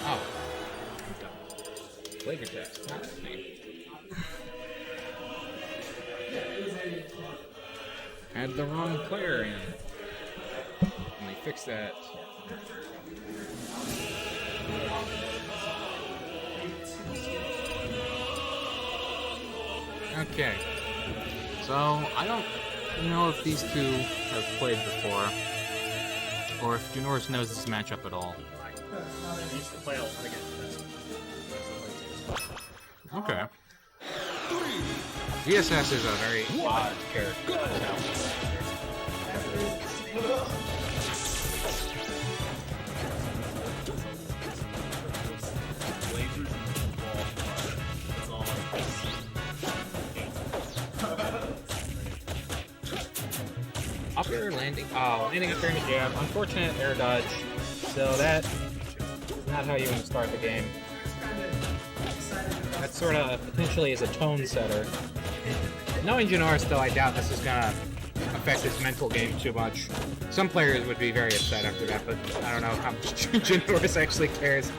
Oh. FlavorText. That's me. Had the wrong player in. And they fixed that. Okay. So, I don't know if these two have played before, or if Janoris knows this matchup at all. I used to play a lot against this. Okay. ZSS is a very odd character. Up air landing. Oh, landing up air in the jab. Unfortunate air dodge. So that is not how you want to start the game. That sort of potentially is a tone setter. Knowing Janoris, though, I doubt this is gonna affect his mental game too much. Some players would be very upset after that, but I don't know how much Janoris actually cares.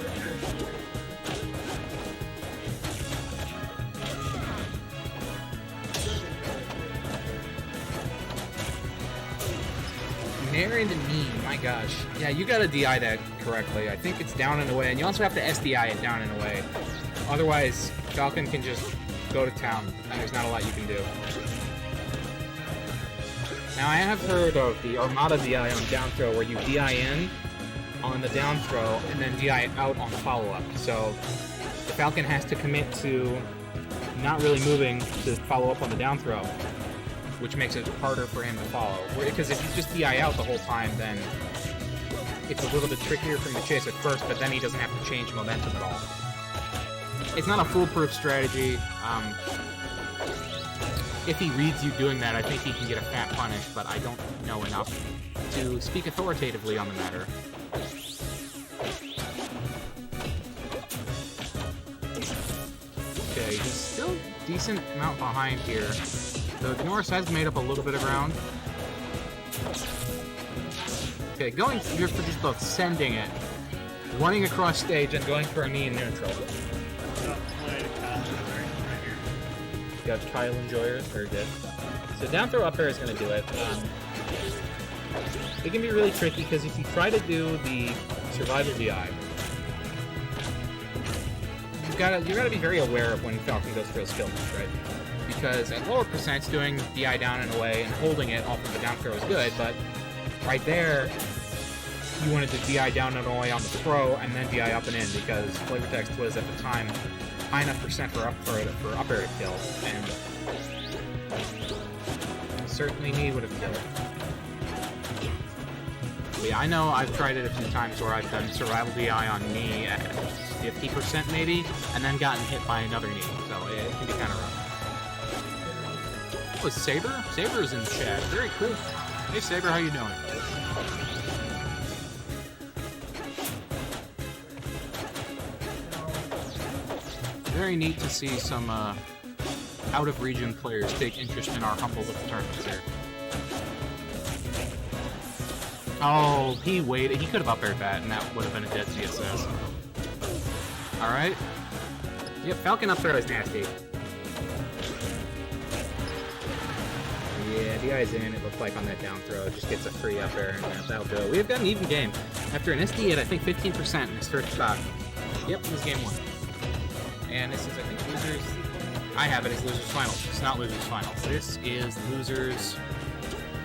Nair into knee, my gosh. Yeah, you gotta DI that correctly. I think it's down and away, and you also have to SDI it down and away. Otherwise, Falcon can just go to town, and there's not a lot you can do. Now, I have heard of the Armada DI on down throw, where you DI in on the down throw, and then DI out on the follow-up. So, the Falcon has to commit to not really moving to follow up on the down throw, which makes it harder for him to follow. Because if you just DI out the whole time, then it's a little bit trickier for him to chase at first, but then he doesn't have to change momentum at all. It's not a foolproof strategy. If he reads you doing that, I think he can get a fat punish, but I don't know enough to speak authoritatively on the matter. Okay, he's still decent amount behind here. So Janoris has made up a little bit of ground. Okay, going here for just both sending it, running across stage, and going for a knee in neutral. Got Kyle Enjoyer, very good. So down throw up air is going to do it. It can be really tricky because if you try to do the survival DI, you gotta be very aware of when Falcon goes for a skill move, right? Because at lower percents, doing DI down and away and holding it off of the down throw is good, but right there, you wanted to DI down and away on the throw and then DI up and in because FlavorText was at the time high enough percent for up air to kill, and certainly he would have killed. But yeah, I know I've tried it a few times where I've done survival DI on knee at 50% maybe, and then gotten hit by another knee, so it can be kind of rough. Oh, Saber? Saber's in chat. Very cool. Hey Saber, how you doing? Very neat to see some out-of-region players take interest in our humble little tournaments here. Oh, he waited. He could have up-aired that, and that would have been a dead ZSS. Alright. Yep, Falcon up there is nasty. Yeah, DI's in, it looked like on that down throw. Just gets a free up air, and that'll do it. We've got an even game. After an SD at, I think, 15% in his first shot. Yep, this is game one. And this is, I think, losers. I have it as losers finals. It's not losers finals. This is losers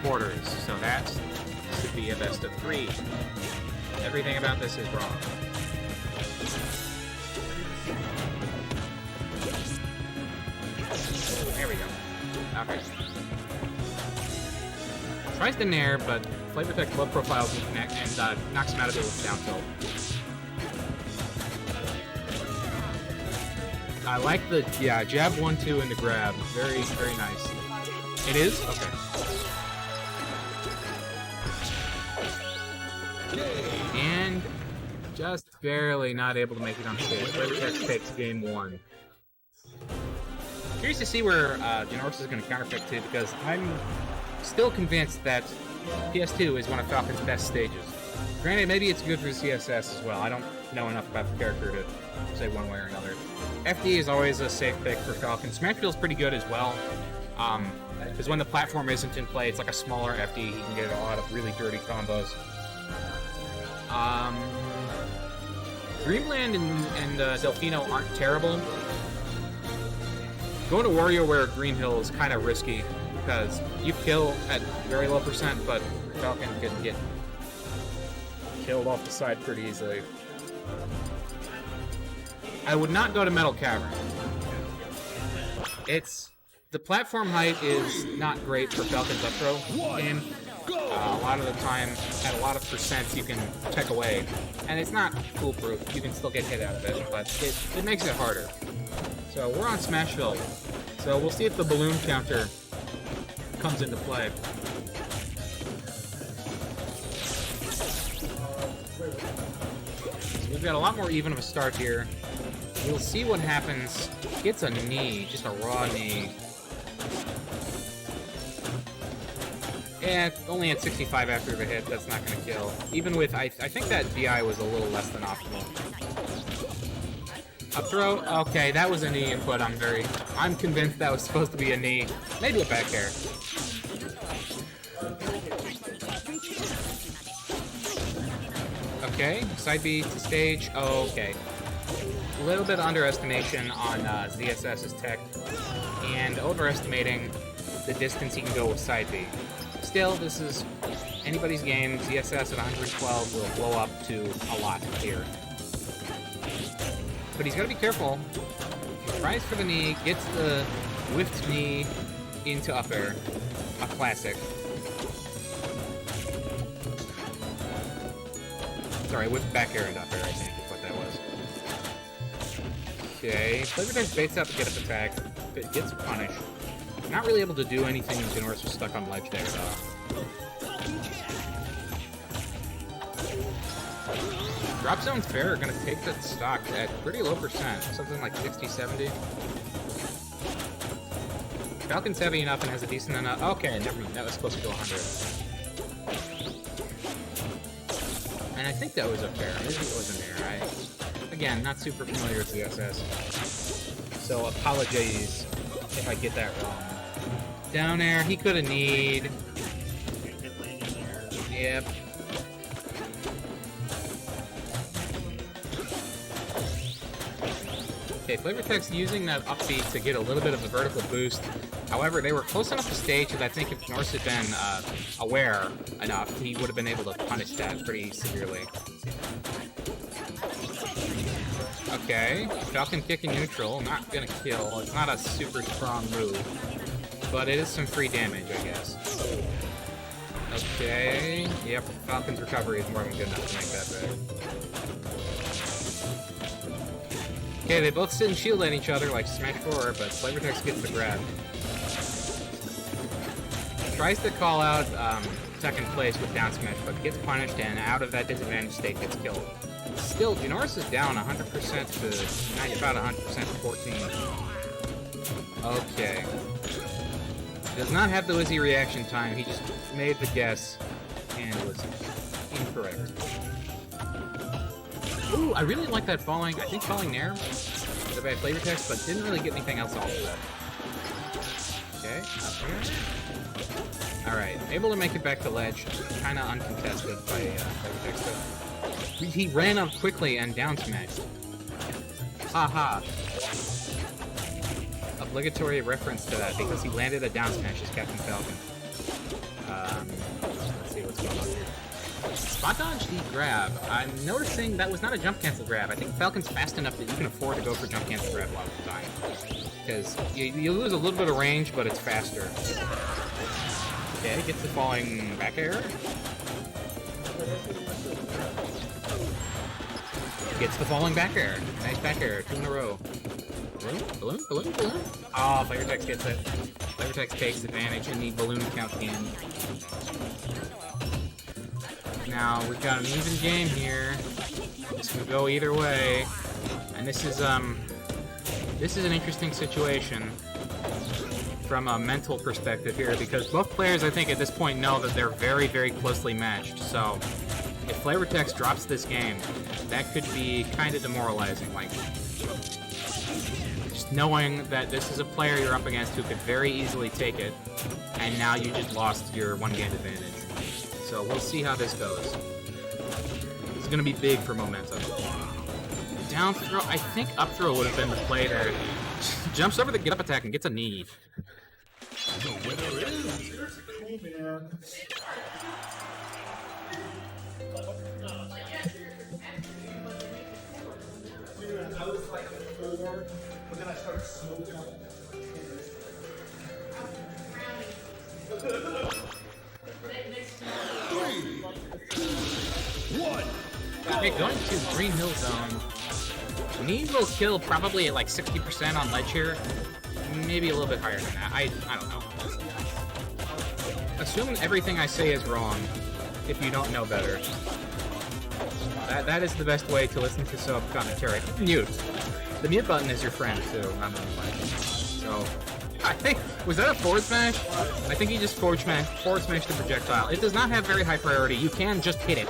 quarters. So that should be a best of 3. Everything about this is wrong. There we go. Okay. Tries to nair, but FlavorText blood profiles and knocks him out of it with down tilt. I like the, jab 1-2 and the grab. Very, very nice. It is? Okay. And just barely not able to make it on stage. FlavorText takes game 1. Curious to see where Janoris is going to counterpick to, because I'm still convinced that PS2 is one of Falcon's best stages. Granted, maybe it's good for ZSS as well. I don't know enough about the character to say one way or another. FD is always a safe pick for Falcon. Smash feels pretty good as well. Because when the platform isn't in play, it's like a smaller FD. He can get a lot of really dirty combos. Dreamland and Delfino aren't terrible. Going to WarioWare Green Hill is kind of risky because you kill at very low percent, but Falcon can get killed off the side pretty easily. I would not go to Metal Cavern. The platform height is not great for Falcon's up throw game. A lot of the time, at a lot of percents, you can tech away. And it's not foolproof. You can still get hit out of it, but it makes it harder. So we're on Smashville. So we'll see if the balloon counter comes into play. So we've got a lot more even of a start here. We'll see what happens. Gets a knee, just a raw knee. Yeah, only at 65 after the hit, that's not going to kill. Even with, I think that DI was a little less than optimal. Up throw? Okay, that was a knee input. I'm convinced that was supposed to be a knee. Maybe a back air. Okay, side B to stage. Okay. A little bit of underestimation on ZSS's tech, and overestimating the distance he can go with side B. Still, this is anybody's game. ZSS at 112 will blow up to a lot here. But he's got to be careful. He tries for the knee, gets the whiffed knee into up air. A classic. Sorry, whiffed back air into up air, I think is what that was. Okay, FlavorText baits up a get up attack, but gets punished. Not really able to do anything when Janoris was stuck on ledge there, though. Drop zones fair are going to take the stock at pretty low percent, something like 60-70. Falcon's heavy enough and has a decent enough. Okay, never mind. That was supposed to go 100. And I think that was a fair. Maybe it was an air. Again, not super familiar with ZSS. So apologies if I get that wrong. Down air, he could have kneed. Yep. Okay, FlavorText using that upbeat to get a little bit of a vertical boost. However, they were close enough to stage that I think if Janoris had been aware enough, he would have been able to punish that pretty severely. Okay, Falcon kicking neutral, not gonna kill. It's not a super strong move, but it is some free damage, I guess. Okay, yep, Falcon's recovery is more than good enough to make that big. Okay, they both sit and shield at each other like Smash 4, but FlavorText gets the grab. Tries to call out second place with down smash, but gets punished and out of that disadvantaged state gets killed. Still, Janoris is down 100% to about 100% to 14. Okay. Does not have the Wizzy reaction time. He just made the guess and was incorrect. Ooh, I really like that falling. I think falling Nair was a bad FlavorText, but didn't really get anything else off of that. Okay, up here. Alright, able to make it back to ledge. Kind of uncontested by FlavorText. He ran up quickly and down smashed. Haha. Obligatory reference to that because he landed a down smash as Captain Falcon. Let's see what's going on here. Spot dodge the grab. I'm noticing that was not a jump cancel grab. I think Falcon's fast enough that you can afford to go for jump cancel grab a lot of the time. Because you lose a little bit of range, but it's faster. Okay, gets the falling back air. Gets the falling back air. Nice back air, 2 in a row. Balloon? Oh, FlavorText gets it. FlavorText takes advantage in the balloon count game. Now, we've got an even game here. This can go either way. And this is an interesting situation from a mental perspective here, because both players, I think, at this point know that they're very, very closely matched. So, if FlavorText drops this game, that could be kind of demoralizing. Like, just knowing that this is a player you're up against who could very easily take it, and now you just lost your one-game advantage. So we'll see how this goes. This is going to be big for momentum. Down throw, I think up throw would have been the play there. Jumps over the get-up attack and gets a knee. The winner is... Cool, man. I was like 4, but then I started smoking. Okay, going to Green Hill Zone. Knee will kill probably at like 60% on ledge here. Maybe a little bit higher than that. I don't know. Assume everything I say is wrong if you don't know better. That is the best way to listen to sub commentary. Mute. The mute button is your friend too, not the button. So I think, was that a forward smash? I think he just forward smashed the projectile. It does not have very high priority. You can just hit it.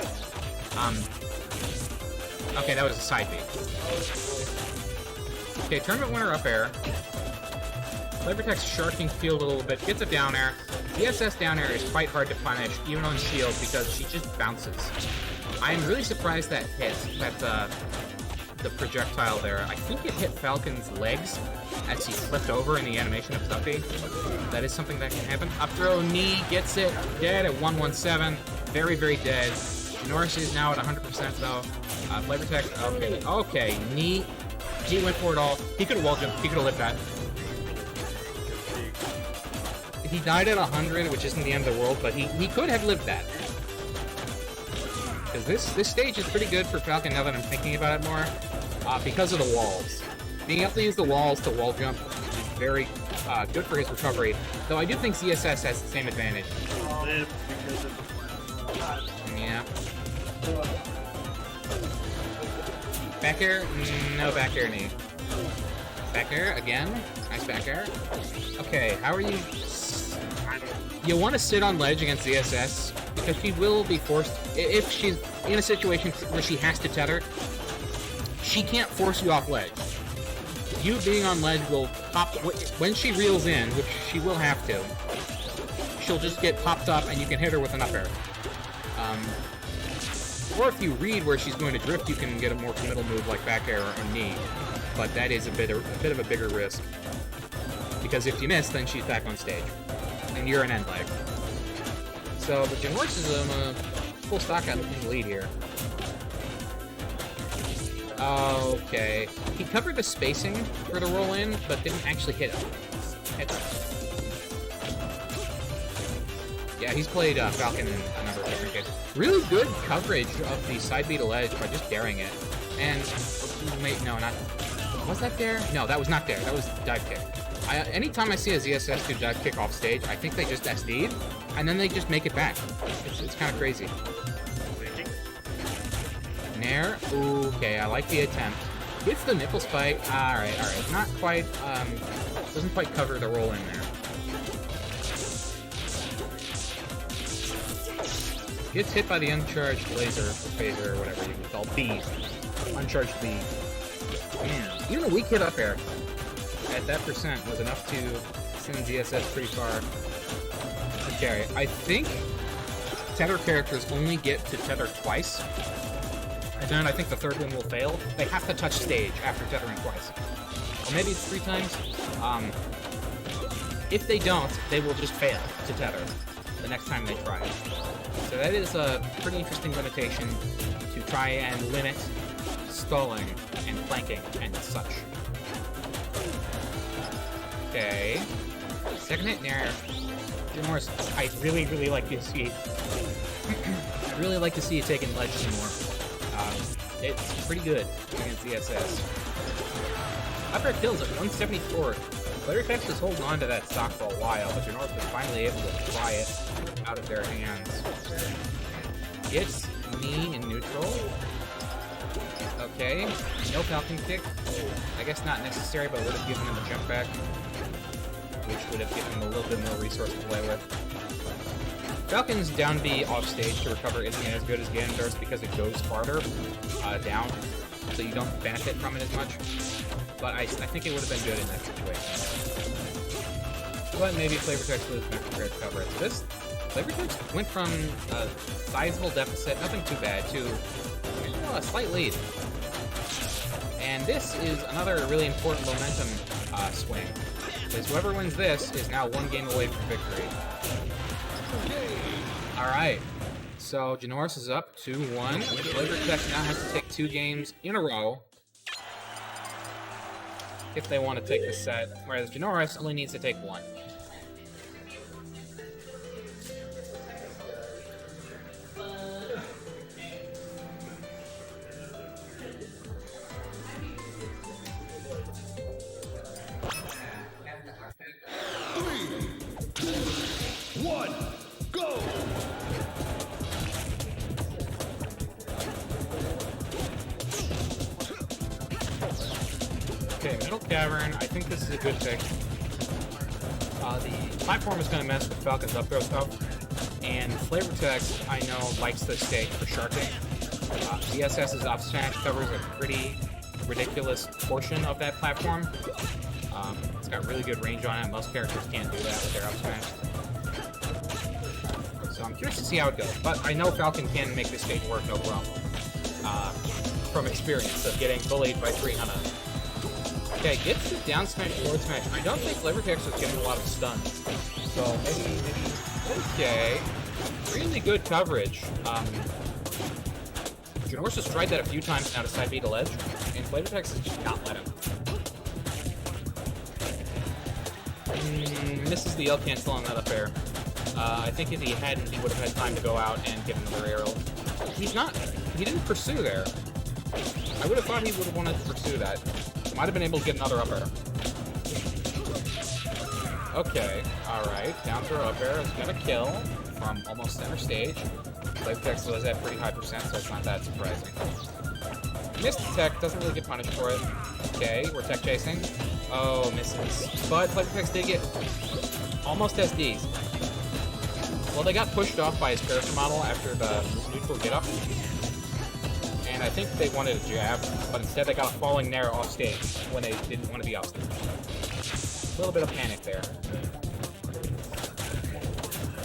Okay, that was a side B. Okay, tournament winner up air. FlavorText sharking field a little bit, gets a down air. ZSS down air is quite hard to punish, even on shield, because she just bounces. I am really surprised that hit, the projectile there. I think it hit Falcon's legs as he flipped over in the animation of Stuffy. That is something that can happen. Up throw, knee, gets it, dead at 117. Very, very dead. Janoris is now at 100% though. FlavorText, okay, knee. He went for it all. He could have wall jumped, he could have lived that. He died at 100, which isn't the end of the world, but he could have lived that. Because this stage is pretty good for Falcon now that I'm thinking about it more, because of the walls. Being able to use the walls to wall jump is very good for his recovery, though I do think ZSS has the same advantage. Yeah. Back air? No back air knee. Back air again. Nice back air. Okay, how are you? You want to sit on ledge against ZSS because she will be forced, if she's in a situation where she has to tether, she can't force you off ledge. You being on ledge will pop, when she reels in, which she will have to, she'll just get popped up and you can hit her with an up air. Or if you read where she's going to drift, you can get a more committal move like back air or knee, but that is a bit of a bigger risk. Because if you miss, then she's back on stage. And you're an end leg. So, but Janoris is full stock out in the lead here. Okay. He covered the spacing for the roll-in, but didn't actually hit him. Yeah, he's played Falcon in a number of different games. Really good coverage of the side B to ledge by just daring it. And, wait, no, not... Was that dare? No, that was not dare. That was dive kick. Anytime I see a ZSS do dive kick off stage, I think they just SD'd, and then they just make it back. It's kind of crazy. Nair, okay, I like the attempt. Gets the nipple spike, alright. Not quite, doesn't quite cover the roll in there. Gets hit by the uncharged laser, or phaser, or whatever you can call it. B. Uncharged B. Man, even a weak hit up air at that percent was enough to send ZSS pretty far to carry. I think tether characters only get to tether twice, and then I think the third one will fail. They have to touch stage after tethering twice. Or maybe it's 3 times. If they don't, they will just fail to tether the next time they try. So that is a pretty interesting limitation to try and limit stalling and flanking and such. Okay. Second hit Nair. Janoris, I really like to see. I'd really like to see you taking ledge some more. It's pretty good against ZSS. Up air kills at 174. FlavorText is holding on to that stock for a while, but Janoris was finally able to pry it out of their hands. Gets knee in neutral. Okay. No Falcon kick. I guess not necessary, but would have given him a jump back, which would have given him a little bit more resource to play with. Falcon's down B off stage to recover isn't as good as Janoris because it goes farther down, so you don't benefit from it as much. But I think it would have been good in that situation. But maybe FlavorText was not prepared to cover it. So this FlavorText went from a sizable deficit, nothing too bad, to a slight lead. And this is another really important momentum swing, because whoever wins this is now one game away from victory. Alright, so Janoris is up 2-1. FlavorText now has to take 2 games in a row if they want to take the set, whereas Janoris only needs to take 1. Okay, Middle Cavern, I think this is a good pick. The platform is going to mess with Falcon's up throw stuff, and FlavorText, I know, likes the stake for sharking. ZSS's up smash covers a pretty ridiculous portion of that platform. It's got really good range on it. Most characters can't do that with their up smash. So I'm curious to see how it goes, but I know Falcon can make this stage work no problem. From experience of getting bullied by 3 Hana. Okay, gets the down smash, forward smash. I don't think FlavorText was getting a lot of stuns. So maybe, okay. Really good coverage. Janoris has tried that a few times now to side B to ledge, and FlavorText has just not let him. Misses the L cancel on that up air. I think if he hadn't, he would have had time to go out and get another aerial. He didn't pursue there. I would have thought he would have wanted to pursue that. Might have been able to get another up air. Okay, alright. Down throw up air is gonna kill from almost center stage. FlavorText was at pretty high percent, so it's not that surprising. Missed the tech, doesn't really get punished for it. Okay, we're tech chasing. Oh, misses. But FlavorText did get almost SDs. Well, they got pushed off by his character model after the neutral get up. And I think they wanted a jab, but instead they got a falling nair off stage when they didn't want to be off stage. A little bit of panic there.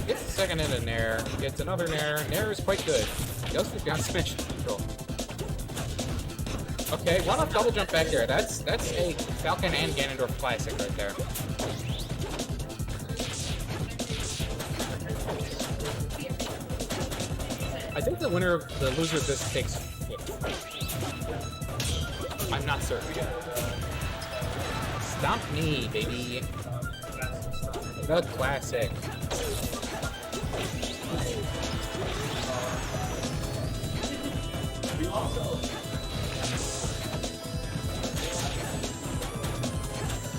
Gets the second in a nair, gets another nair. Nair is quite good. Goes for down smash neutral. Okay, one off double jump back there. That's a Falcon and Ganondorf classic right there. I think the loser of this takes 5th. I'm not certain yet. Stomp me, baby. The classic.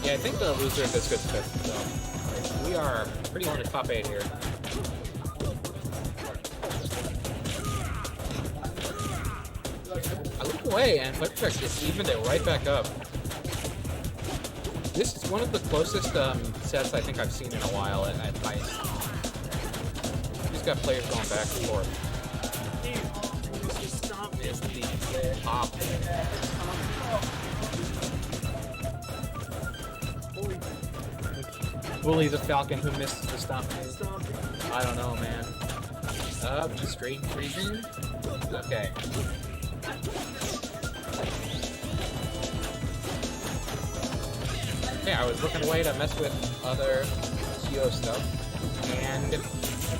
Yeah, I think the loser of this gets 5th, so we are pretty on the top 8 here. I look away and FlavorText just evened it right back up. This is one of the closest sets I think I've seen in a while at Heist. He's got players going back and forth. Missed the pop. Bully's a Falcon who missed the stomp. I don't know, man. Up, straight freezing. Okay. Yeah, I was looking away to mess with other CO stuff, and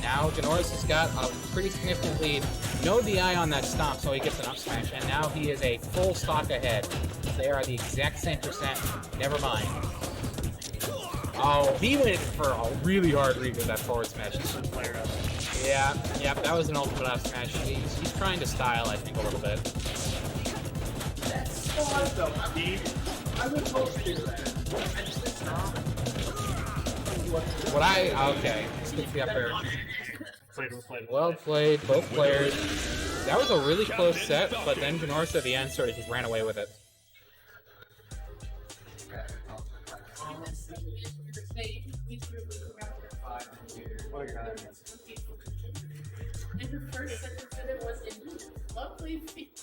now Janoris has got a pretty significant lead. No DI on that stomp, so he gets an up smash, and now he is a full stock ahead. They are the exact same percent. Never mind. Oh, he went for a really hard read with that forward smash. Yeah, that was an ultimate up smash. He's trying to style, I think, a little bit. That's so hard though. I mean, I would both do that. Okay. Skip the up air. Well played, both players. That was a really close set, but then Janoris at the end sort of just ran away with it. And the first sentence in it was in lovely feet.